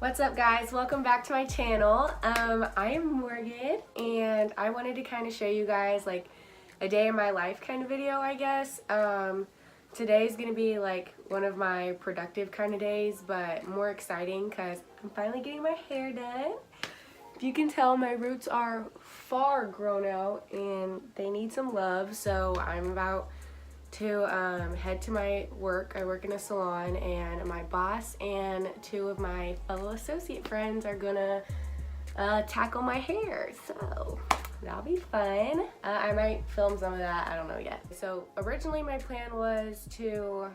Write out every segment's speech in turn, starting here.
What's up, guys? Welcome back to my channel. I am Morgan, and I wanted to kind of show you guys like a day in my life kind of video, I guess. Today's gonna be like one of my productive kind of days, but more exciting because I'm finally getting my hair done. If you can tell, my roots are far grown out and they need some love, so I'm about to head to my work. I work in a salon, and my boss and two of my fellow associate friends are gonna tackle my hair, so that'll be fun. I might film some of that, I don't know yet. So originally my plan was to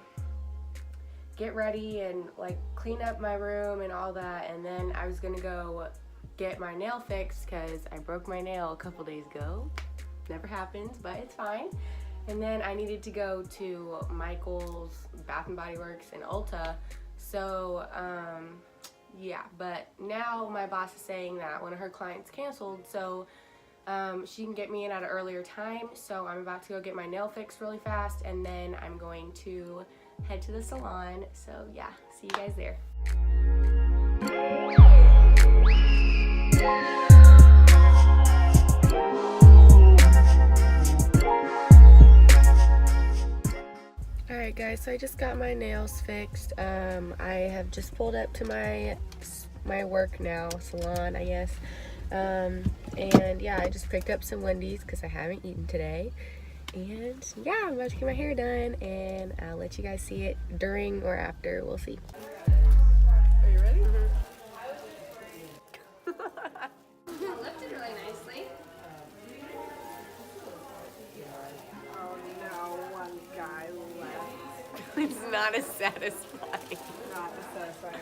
get ready and like clean up my room and all that, and then I was gonna go get my nail fixed because I broke my nail a couple days ago. Never happens, but it's fine. And then I needed to go to Michael's Bath and Body Works in Ulta. So yeah, but now my boss is saying that one of her clients canceled, so she can get me in at an earlier time. So I'm about to go get my nail fixed really fast, and then I'm going to head to the salon. So yeah, see you guys there. Alright guys, so I just got my nails fixed. I have just pulled up to my work now, salon I guess. And yeah, I just picked up some Wendy's because I haven't eaten today. And yeah, I'm about to get my hair done, and I'll let you guys see it during or after, we'll see. Are you ready? It lifted really nicely. Oh no, one guy left. It's not as satisfying. Not as satisfying.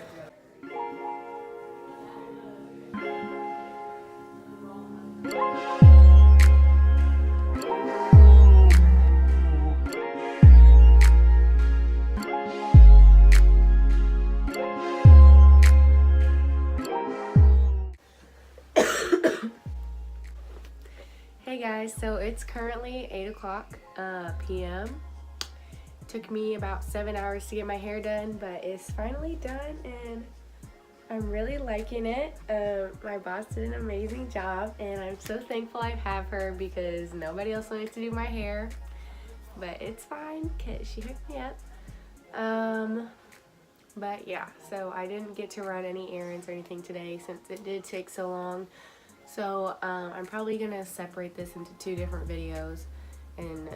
Hey guys, so it's currently 8 o'clock p.m. Took me about 7 hours to get my hair done, but it's finally done and I'm really liking it. My boss did an amazing job and I'm so thankful I have her because nobody else wanted to do my hair. But it's fine because she hooked me up. But yeah, so I didn't get to run any errands or anything today since it did take so long. So I'm probably gonna separate this into 2 different videos and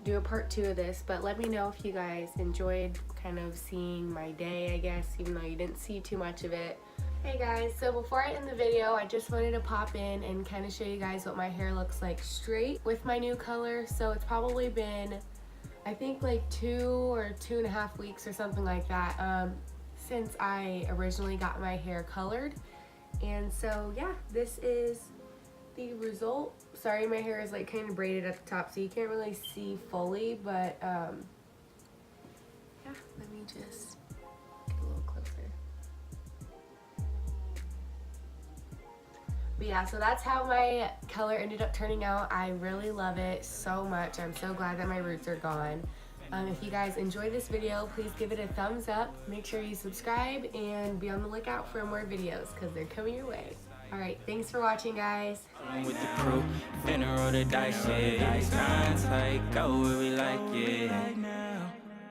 do a part 2 of this. But let me know if you guys enjoyed kind of seeing my day, I guess, even though you didn't see too much of it. Hey guys, so before I end the video, I just wanted to pop in and kind of show you guys what my hair looks like straight with my new color. So it's probably been, I think, like 2 or 2.5 weeks or something like that since I originally got my hair colored. And so yeah, this is the result. Sorry, my hair is like kind of braided at the top, so you can't really see fully, but yeah, let me just get a little closer. But yeah, so that's how my color ended up turning out. I really love it so much. I'm so glad that my roots are gone. If you guys enjoyed this video, please give it a thumbs up. Make sure you subscribe and be on the lookout for more videos because they're coming your way. Alright, thanks for watching, guys. With the crew, finna roll the dice, yeah. It's tight, go where we like it.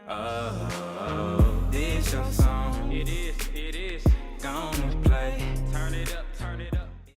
Oh, this your song. It is.